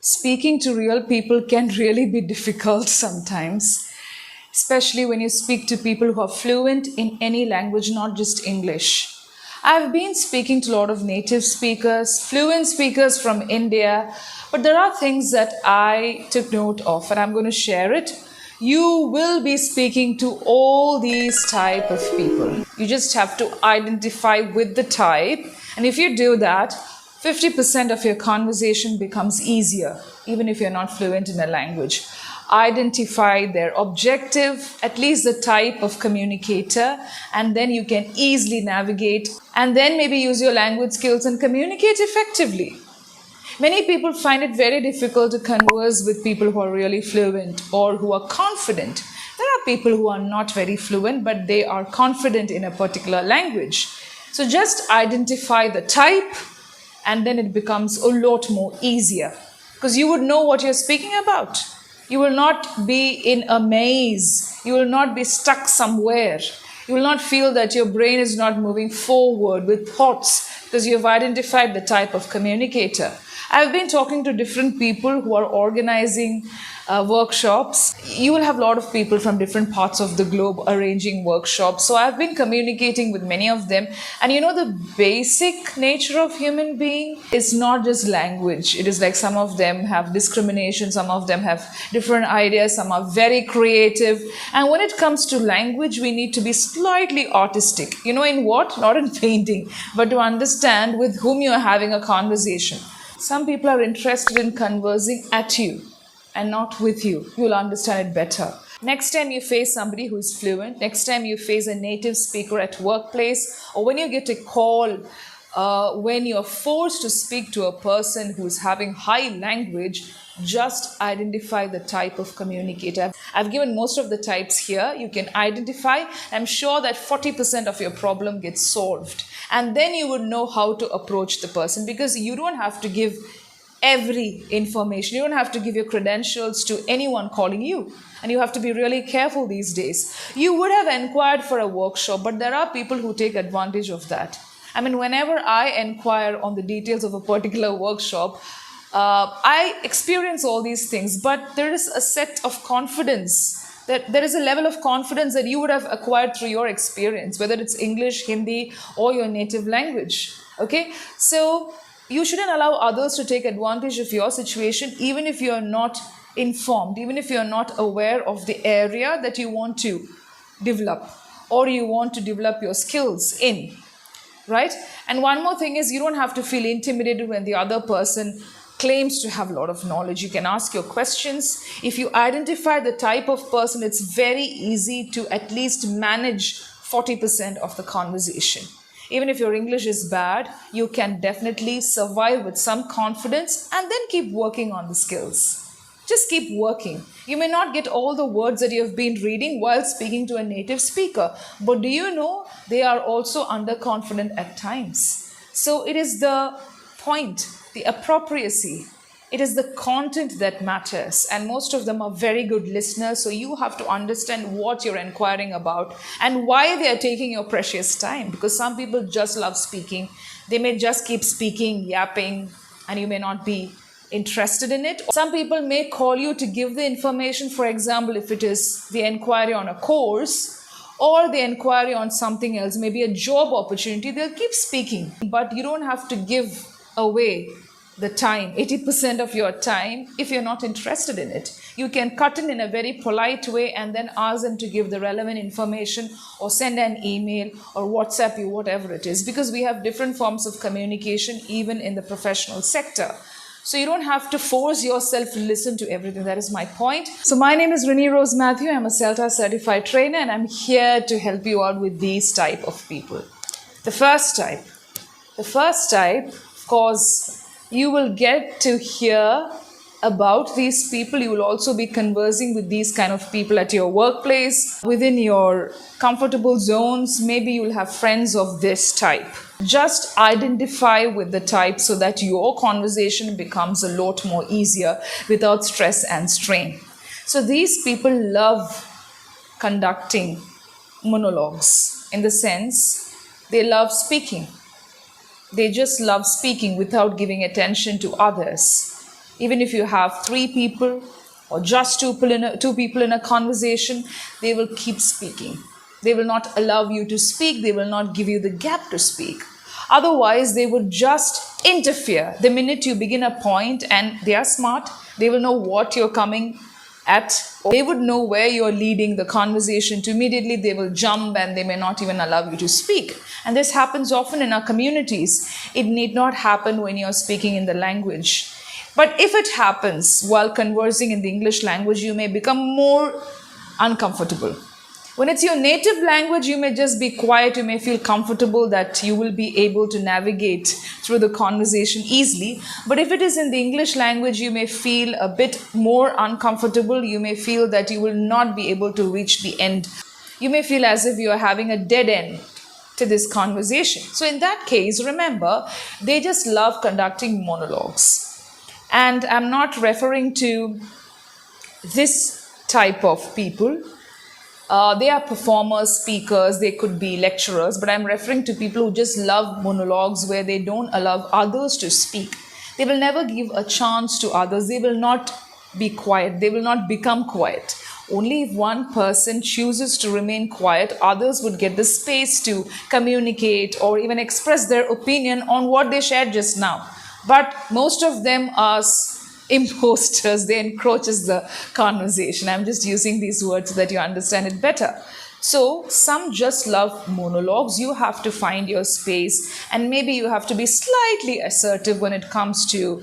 speaking to real people can really be difficult sometimes, especially when you speak to people who are fluent in any language, not just English. I've been speaking to a lot of native speakers, fluent speakers from India, but there are things that I took note of and I'm going to share it. You will be speaking to all these type of people. You just have to identify with the type, and if you do that, 50% of your conversation becomes easier, even if you're not fluent in a language. Identify their objective, at least the type of communicator, and then you can easily navigate and then maybe use your language skills and communicate effectively. Many people find it very difficult to converse with people who are really fluent or who are confident. There are people who are not very fluent, but they are confident in a particular language. So just identify the type, and then it becomes a lot more easier because you would know what you're speaking about. You will not be in a maze. You will not be stuck somewhere. You will not feel that your brain is not moving forward with thoughts because you've identified the type of communicator. I've been talking to different people who are organizing workshops. You will have a lot of people from different parts of the globe arranging workshops. So I've been communicating with many of them. And you know, the basic nature of human being is not just language. It is like some of them have discrimination, some of them have different ideas, some are very creative. And when it comes to language, we need to be slightly artistic. You know, in what? Not in painting, but to understand with whom you are having a conversation. Some people are interested in conversing at you and not with you. You'll understand it better. Next time you face somebody who is fluent, next time you face a native speaker at workplace, or when you get a call, when you're forced to speak to a person who is having high language, just identify the type of communicator. I've given most of the types here. You can identify. I'm sure that 40% of your problem gets solved. And then you would know how to approach the person, because you don't have to give every information. You don't have to give your credentials to anyone calling you. And you have to be really careful these days. You would have inquired for a workshop, but there are people who take advantage of that. I mean, whenever I inquire on the details of a particular workshop, I experience all these things, but there is a set of confidence, that there is a level of confidence that you would have acquired through your experience, whether it's English, Hindi, or your native language. Okay, so you shouldn't allow others to take advantage of your situation, even if you're not informed, even if you're not aware of the area that you want to develop or you want to develop your skills in. Right? And one more thing is, you don't have to feel intimidated when the other person claims to have a lot of knowledge. You can ask your questions. If you identify the type of person, it's very easy to at least manage 40% of the conversation. Even if your English is bad, you can definitely survive with some confidence and then keep working on the skills. Just keep working. You may not get all the words that you have been reading while speaking to a native speaker, but do you know they are also underconfident at times? So it is the point, the appropriacy. It is the content that matters, and most of them are very good listeners, so you have to understand what you're inquiring about and why they are taking your precious time, because some people just love speaking. They may just keep speaking, yapping, and you may not be interested in it. Some people may call you to give the information, for example, if it is the inquiry on a course or the inquiry on something else, maybe a job opportunity, they'll keep speaking. But you don't have to give away the time, 80% of your time, if you're not interested in it. You can cut in a very polite way and then ask them to give the relevant information or send an email or WhatsApp you, whatever it is, because we have different forms of communication even in the professional sector. So you don't have to force yourself to listen to everything. That is my point. So my name is Renee Rose Matthew. I'm a CELTA certified trainer, and I'm here to help you out with these type of people. The first type, of course, you will get to hear about these people. You will also be conversing with these kind of people at your workplace, within your comfortable zones. Maybe you'll have friends of this type. Just identify with the type so that your conversation becomes a lot more easier without stress and strain. So these people love conducting monologues, in the sense they love speaking. They just love speaking without giving attention to others. Even if you have three people or just two people in a conversation, they will keep speaking. They will not allow you to speak, they will not give you the gap to speak. Otherwise, they would just interfere. The minute you begin a point, and they are smart, they will know what you're coming at, or they would know where you're leading the conversation to. Immediately they will jump and they may not even allow you to speak. And this happens often in our communities. It need not happen when you're speaking in the language. But if it happens while conversing in the English language, you may become more uncomfortable. When it's your native language, you may just be quiet, you may feel comfortable that you will be able to navigate through the conversation easily. But if it is in the English language, you may feel a bit more uncomfortable, you may feel that you will not be able to reach the end. You may feel as if you are having a dead end to this conversation. So in that case, remember, they just love conducting monologues. And I'm not referring to this type of people. They are performers, speakers, they could be lecturers, but I'm referring to people who just love monologues where they don't allow others to speak. They will never give a chance to others. They will not be quiet. They will not become quiet. Only if one person chooses to remain quiet, others would get the space to communicate or even express their opinion on what they shared just now. But most of them are imposters, they encroaches the conversation. I'm just using these words so that you understand it better. So some just love monologues. You have to find your space, and maybe you have to be slightly assertive when it comes to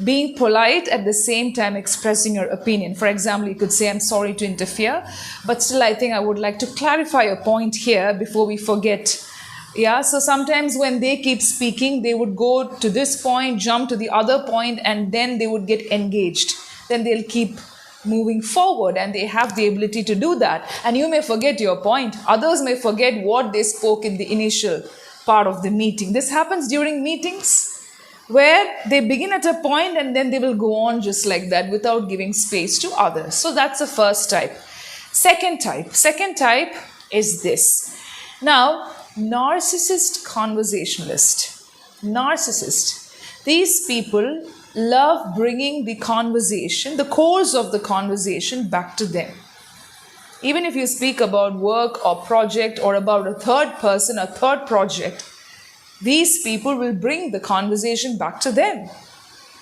being polite at the same time expressing your opinion. For example, you could say, I'm sorry to interfere, but still I think I would like to clarify a point here before we forget. Yeah, so sometimes when they keep speaking, they would go to this point, jump to the other point, and then they would get engaged. Then they'll keep moving forward, and they have the ability to do that. And you may forget your point. Others may forget what they spoke in the initial part of the meeting. This happens during meetings where they begin at a point and then they will go on just like that without giving space to others. So that's the first type. Second type is this. Now, narcissist conversationalist. Narcissist. These people love bringing the conversation, the course of the conversation back to them. Even if you speak about work or project or about a third person, a third project, these people will bring the conversation back to them.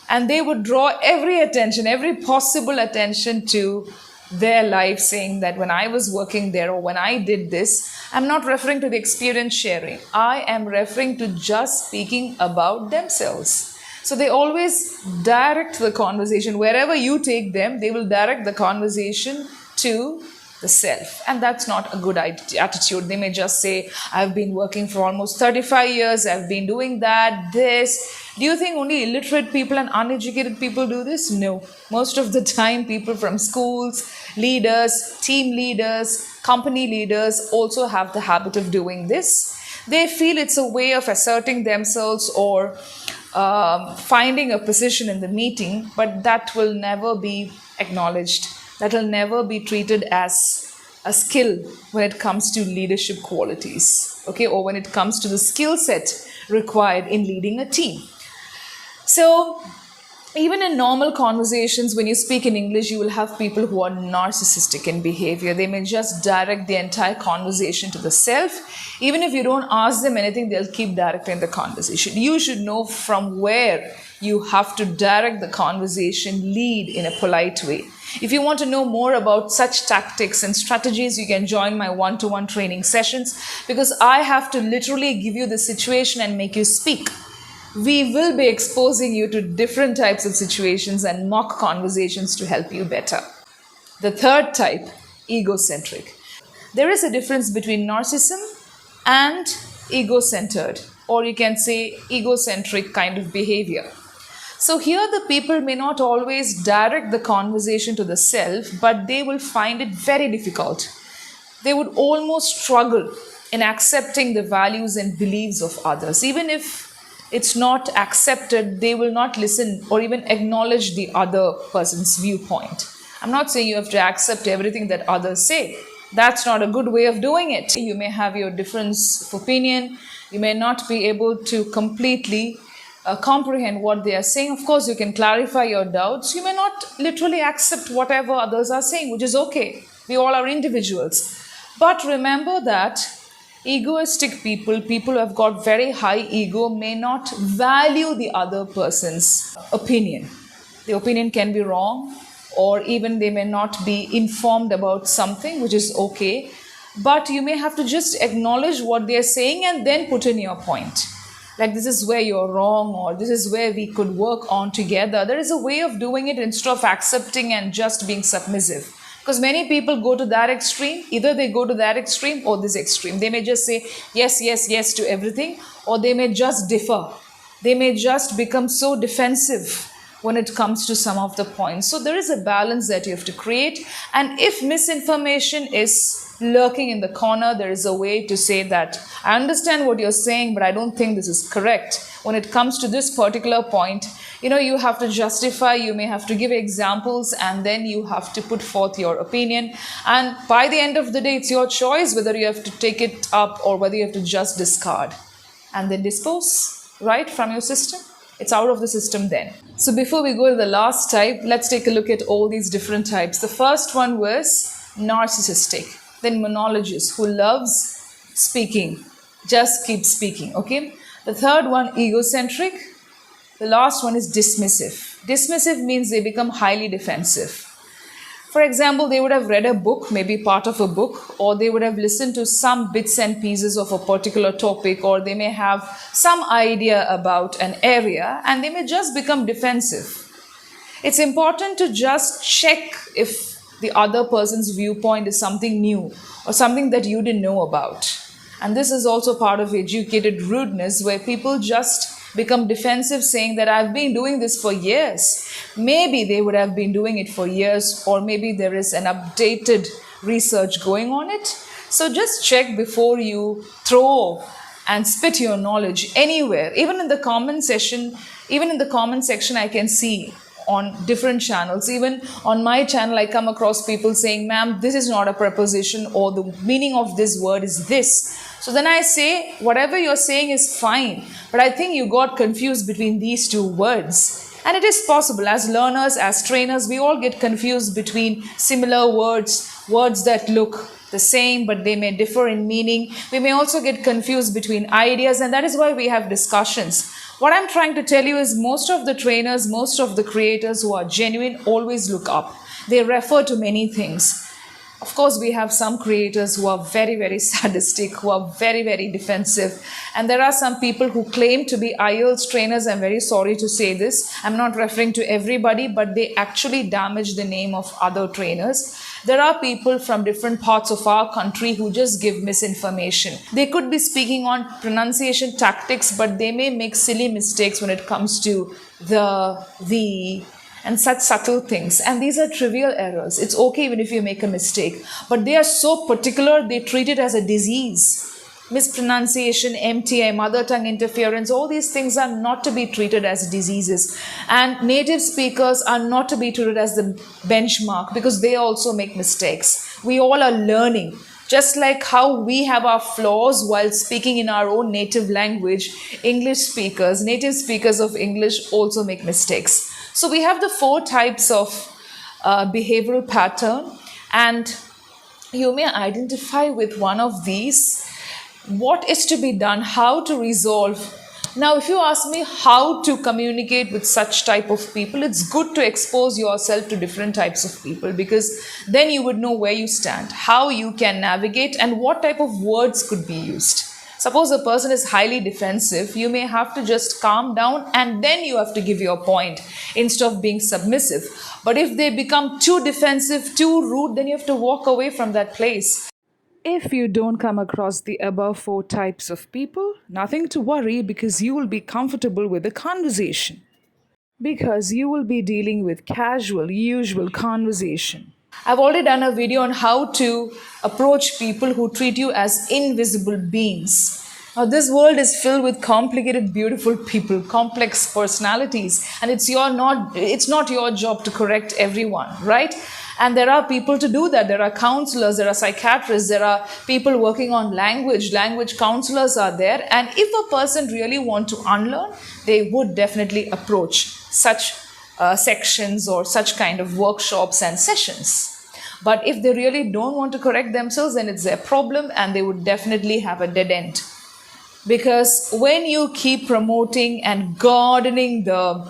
And they would draw every attention, every possible attention to their life, saying that when I was working there or when I did this. I'm not referring to the experience sharing. I am referring to just speaking about themselves. So they always direct the conversation. Wherever you take them, they will direct the conversation to the self. And that's not a good attitude. They may just say, I've been working for almost 35 years. I've been doing that, this. Do you think only illiterate people and uneducated people do this? No. Most of the time, people from schools, leaders, team leaders, company leaders also have the habit of doing this. They feel it's a way of asserting themselves or finding a position in the meeting, but that will never be acknowledged. That will never be treated as a skill when it comes to leadership qualities, okay, or when it comes to the skill set required in leading a team. So, even in normal conversations, when you speak in English, you will have people who are narcissistic in behavior. They may just direct the entire conversation to the self. Even if you don't ask them anything, they'll keep directing the conversation. You should know from where you have to direct the conversation, lead in a polite way. If you want to know more about such tactics and strategies, you can join my one-to-one training sessions, because I have to literally give you the situation and make you speak. We will be exposing you to different types of situations and mock conversations to help you better. The third type, egocentric. There is a difference between narcissism and ego-centered, or you can say egocentric kind of behavior. So here the people may not always direct the conversation to the self, but they will find it very difficult. They would almost struggle in accepting the values and beliefs of others. Even if it's not accepted, they will not listen or even acknowledge the other person's viewpoint. I'm not saying you have to accept everything that others say. That's not a good way of doing it. You may have your difference of opinion. You may not be able to completely comprehend what they are saying. Of course, you can clarify your doubts. You may not literally accept whatever others are saying, which is okay. We all are individuals. But remember that egoistic people, people who have got very high ego, may not value the other person's opinion. The opinion can be wrong, or even they may not be informed about something, which is okay. But you may have to just acknowledge what they are saying and then put in your point. Like, this is where you're wrong, or this is where we could work on together. There is a way of doing it instead of accepting and just being submissive. Because many people go to that extreme. Either they go to that extreme or this extreme. They may just say yes, yes, yes to everything, or they may just differ. They may just become so defensive when it comes to some of the points. So there is a balance that you have to create. And if misinformation is lurking in the corner, there is a way to say that I understand what you're saying, but I don't think this is correct. When it comes to this particular point, you have to justify, you may have to give examples, and then you have to put forth your opinion. And by the end of the day, it's your choice whether you have to take it up or whether you have to just discard and then dispose, right, from your system. It's out of the system then. So before we go to the last type, let's take a look at all these different types. The first one was narcissistic, then monologist, who loves speaking, just keep speaking, okay? The third one, egocentric. The last one is dismissive. Dismissive means they become highly defensive. For example, they would have read a book, maybe part of a book, or they would have listened to some bits and pieces of a particular topic, or they may have some idea about an area, and they may just become defensive. It's important to just check if the other person's viewpoint is something new or something that you didn't know about. And this is also part of educated rudeness, where people just become defensive, saying that I've been doing this for years. Maybe they would have been doing it for years, or maybe there is an updated research going on it. So just check before you throw and spit your knowledge anywhere. Even in the comment section, I can see on different channels. Even on my channel, I come across people saying, ma'am, this is not a preposition, or the meaning of this word is this. So then I say, whatever you're saying is fine, but I think you got confused between these two words. And it is possible. As learners, as trainers, we all get confused between similar words, words that look the same, but they may differ in meaning. We may also get confused between ideas, and that is why we have discussions. What I'm trying to tell you is most of the trainers, most of the creators who are genuine always look up. They refer to many things. Of course, we have some creators who are very, very sadistic, who are very, very defensive. And there are some people who claim to be IELTS trainers. I'm very sorry to say this. I'm not referring to everybody, but they actually damage the name of other trainers. There are people from different parts of our country who just give misinformation. They could be speaking on pronunciation tactics, but they may make silly mistakes when it comes to the, and such subtle things. And these are trivial errors. It's okay even if you make a mistake. But they are so particular, they treat it as a disease. Mispronunciation, MTI, mother tongue interference, all these things are not to be treated as diseases. And native speakers are not to be treated as the benchmark, because they also make mistakes. We all are learning. Just like how we have our flaws while speaking in our own native language, native speakers of English also make mistakes. So we have the 4 types of behavioral pattern, and you may identify with one of these. What is to be done? How to resolve? Now, if you ask me how to communicate with such type of people, it's good to expose yourself to different types of people, because then you would know where you stand, how you can navigate, and what type of words could be used. Suppose a person is highly defensive, you may have to just calm down and then you have to give your point instead of being submissive. But if they become too defensive, too rude, then you have to walk away from that place. If you don't come across the above 4 types of people, nothing to worry, because you will be comfortable with the conversation. Because you will be dealing with casual, usual conversation. I've already done a video on how to approach people who treat you as invisible beings. This world is filled with complicated, beautiful people, complex personalities, and it's not your job to correct everyone, right? And there are people to do that. There are counselors, there are psychiatrists, there are people working on language counselors are there. And if a person really want to unlearn, they would definitely approach such sections or such kind of workshops and sessions. But if they really don't want to correct themselves, then it's their problem and they would definitely have a dead end. Because when you keep promoting and gardening the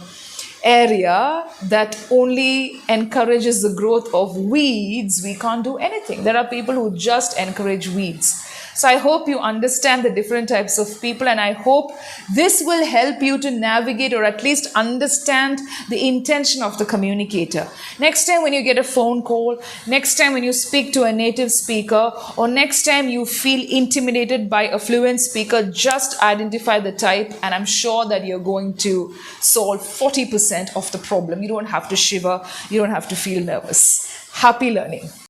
area that only encourages the growth of weeds, we can't do anything. There are people who just encourage weeds. So I hope you understand the different types of people, and I hope this will help you to navigate or at least understand the intention of the communicator. Next time when you get a phone call, next time when you speak to a native speaker, or next time you feel intimidated by a fluent speaker, just identify the type, and I'm sure that you're going to solve 40% of the problem. You don't have to shiver, you don't have to feel nervous. Happy learning.